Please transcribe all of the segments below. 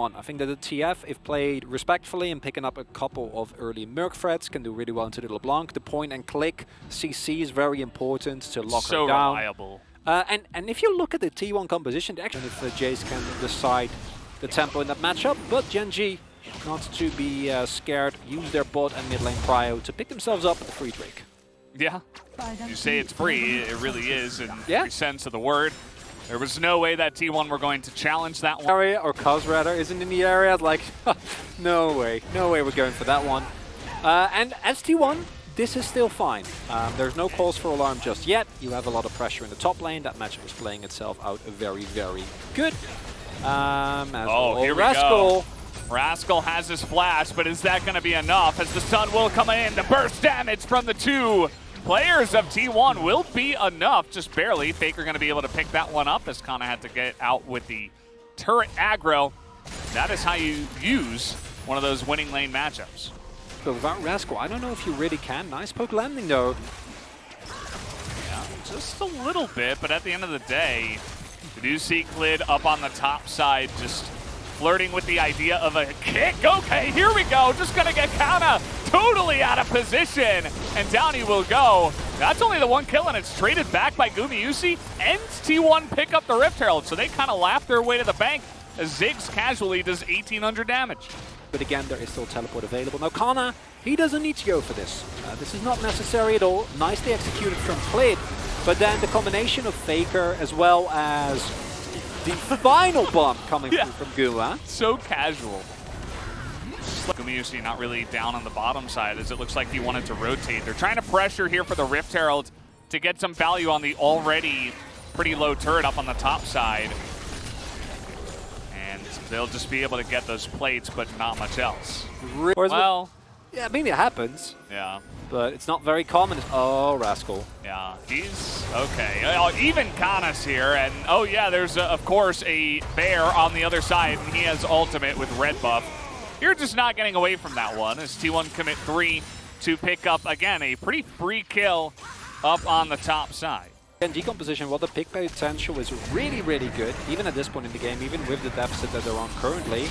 T1. I think that the TF, if played respectfully and picking up a couple of early Merc threats, can do really well into the LeBlanc. The point and click CC is very important to lock her down. So reliable. And if you look at the T1 composition, actually if Jace can decide the tempo in that matchup, but Gen.G, not to be scared, use their bot and mid lane prio to pick themselves up at the free Drake. Yeah, you say it's free, it really is in every sense of the word. There was no way that T1 were going to challenge that one. Area, or Cuz rather, isn't in the area, like, no way we're going for that one. And as T1, this is still fine. There's no cause for alarm just yet. You have a lot of pressure in the top lane. That matchup is playing itself out very, very good. Here we go. Rascal has his flash, but is that going to be enough as the stun will come in? The burst damage from the two players of T1 will be enough, just barely. Faker going to be able to pick that one up as Kana had to get out with the turret aggro. That is how you use one of those winning lane matchups. But without Rascal, I don't know if you really can. Nice poke landing though. Yeah, just a little bit, but at the end of the day, we do see Clid up on the top side, just flirting with the idea of a kick. Okay, here we go. Just gonna get Kana totally out of position, and down he will go. That's only the one kill, and it's traded back by Gumayusi. Ends T1 pick up the Rift Herald, so they kind of laugh their way to the bank as Ziggs casually does 1,800 damage. But again, there is still teleport available. Now Kana, he doesn't need to go for this. This is not necessary at all. Nicely executed from Clid, but then the combination of Faker as well as the final bomb coming through from Guma. So casual. Gumayusi not really down on the bottom side as it looks like he wanted to rotate. They're trying to pressure here for the Rift Herald to get some value on the already pretty low turret up on the top side. And they'll just be able to get those plates, but not much else. Well, yeah, I mean it happens. Yeah. But it's not very common. Oh, Rascal. Yeah, he's okay. Even Kana's here, and oh yeah, there's of course a bear on the other side, and he has ultimate with red buff. You're just not getting away from that one as T1 commit 3 to pick up, again, a pretty free kill up on the top side. GEN.G composition, while the pick potential is really, really good, even at this point in the game, even with the deficit that they're on currently.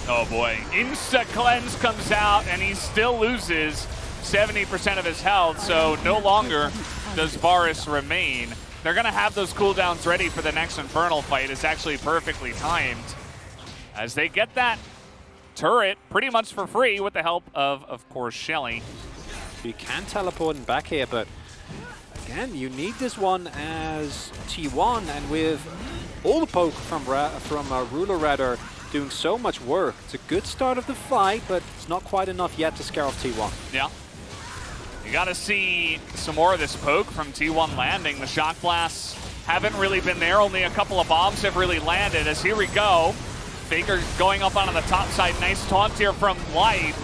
Oh boy, Insta Cleanse comes out, and he still loses 70% of his health, so no longer does Varus remain. They're going to have those cooldowns ready for the next Infernal fight. It's actually perfectly timed as they get that turret pretty much for free with the help of course, Shelly. You can teleport him back here, but again, you need this one as T1, and with all the poke from Ruler rather doing so much work. It's a good start of the fight, but it's not quite enough yet to scare off T1. Yeah. You got to see some more of this poke from T1 landing. The shock blasts haven't really been there. Only a couple of bombs have really landed as here we go. Faker going up onto the top side. Nice taunt here from Light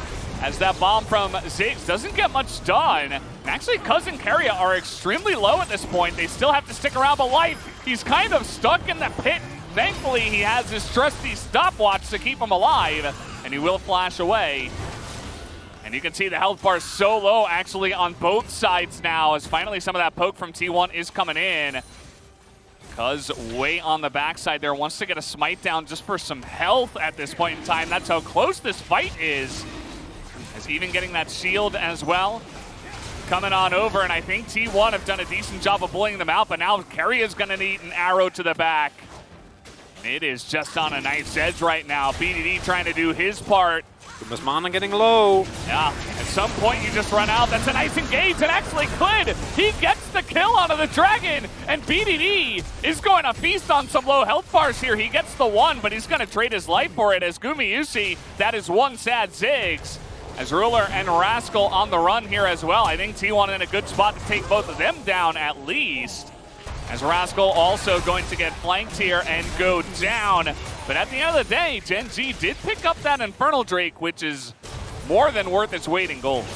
as that bomb from Ziggs doesn't get much done. Actually, Cuz and Keria are extremely low at this point. They still have to stick around, but Light, he's kind of stuck in the pit. Thankfully, he has his trusty stopwatch to keep him alive, and he will flash away. And you can see the health bar is so low actually on both sides now as finally some of that poke from T1 is coming in. Cuz way on the backside there wants to get a smite down just for some health at this point in time. That's how close this fight is. As even getting that shield as well. Coming on over, and I think T1 have done a decent job of bullying them out, but now Keria is going to need an arrow to the back. It is just on a knife's edge right now. BDD trying to do his part. Miss Mana getting low. Yeah, at some point you just run out. That's a nice engage, and actually Clid, he gets the kill onto the dragon, and BDD is going to feast on some low health bars here. He gets the one, but he's going to trade his life for it as Gumayusi, that is one sad Ziggs. As Ruler and Rascal on the run here as well. I think T1 in a good spot to take both of them down at least. As Rascal also going to get flanked here and go down. But at the end of the day, Gen.G did pick up that Infernal Drake, which is more than worth its weight in gold.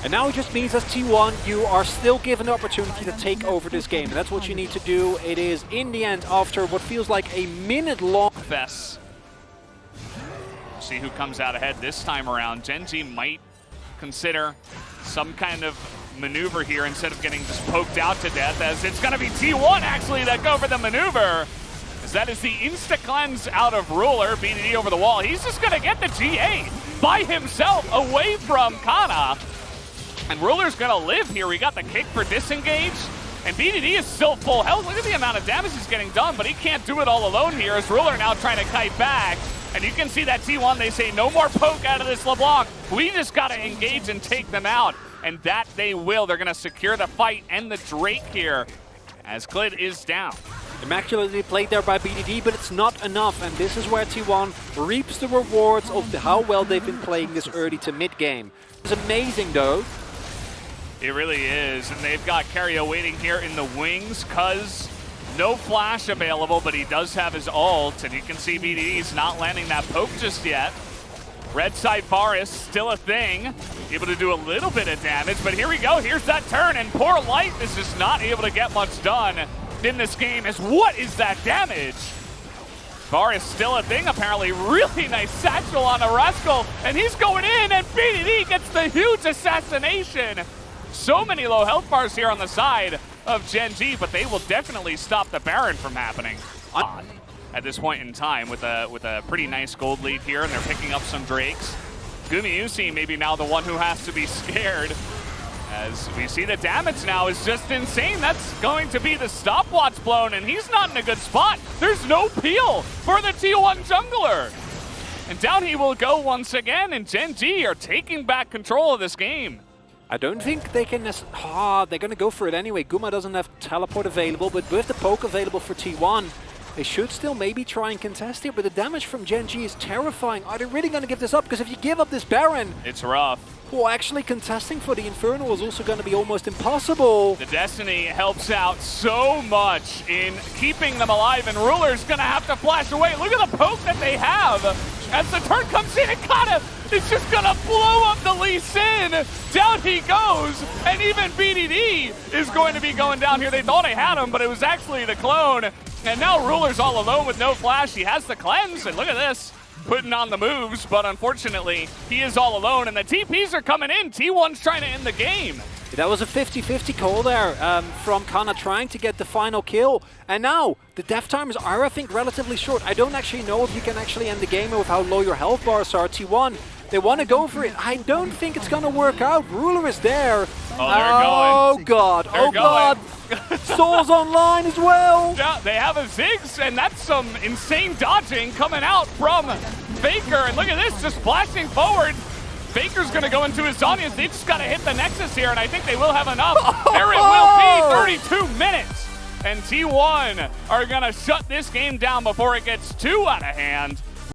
And now it just means as T1, you are still given the opportunity to take over this game. And that's what you need to do. It is, in the end, after what feels like a minute-long fest. See who comes out ahead this time around. Gen.G might consider some kind of maneuver here instead of getting just poked out to death, as it's going to be T1 actually that go for the maneuver. As as that is the insta-cleanse out of Ruler. BDD over the wall. He's just going to get the GA by himself away from Kana. And Ruler's going to live here. We got the kick for disengage. And BDD is still full health. Look at the amount of damage he's getting done, but he can't do it all alone here as Ruler now trying to kite back. And you can see that T1, they say no more poke out of this LeBlanc. We just got to engage and take them out. And that they will. They're going to secure the fight and the Drake here as Klid is down. Immaculately played there by BDD, but it's not enough. And this is where T1 reaps the rewards of how well they've been playing this early to mid game. It's amazing though. It really is. And they've got Kerio waiting here in the wings because no flash available, but he does have his ult. And you can see BDD's not landing that poke just yet. Red side Forest, still a thing. Able to do a little bit of damage, but here we go. Here's that turn, and poor Light is just not able to get much done in this game. As what is that damage? Forest still a thing, apparently. Really nice satchel on a Rascal, and he's going in, and BDD gets the huge assassination. So many low health bars here on the side of Gen.G, but they will definitely stop the Baron from happening. At this point in time with a pretty nice gold lead here, and they're picking up some Drakes. Gumayusi maybe now the one who has to be scared, as we see the damage now is just insane. That's going to be the stopwatch blown, and he's not in a good spot. There's no peel for the T1 jungler. And down he will go once again, and Gen.G are taking back control of this game. I don't think they can... they're going to go for it anyway. Guma doesn't have teleport available, but with the poke available for T1, they should still maybe try and contest it, but the damage from Gen.G is terrifying. Are they really going to give this up? Because if you give up this Baron... it's rough. Well, actually contesting for the Infernal is also going to be almost impossible. The Destiny helps out so much in keeping them alive, and Ruler's going to have to flash away. Look at the poke that they have. As the turn comes in, and Kana is just going to blow up the Lee Sin. Down he goes, and even BDD is going to be going down here. They thought they had him, but it was actually the clone. And now Ruler's all alone with no flash. He has the cleanse, and look at this, putting on the moves, but unfortunately, he is all alone, and the TPs are coming in. T1's trying to end the game. That was a 50-50 call there from Kana trying to get the final kill. And now, the death timers are, I think, relatively short. I don't actually know if you can actually end the game with how low your health bars are. T1, they want to go for it. I don't think it's going to work out. Ruler is there. Oh, they're going. God. They're God. Soul's online as well. Yeah, they have a Ziggs, and that's some insane dodging coming out from Faker. And look at this, just flashing forward. Faker's going to go into his Zonias. They just got to hit the Nexus here, and I think they will have enough. There it will be, 32 minutes. And T1 are going to shut this game down before it gets too out of hand.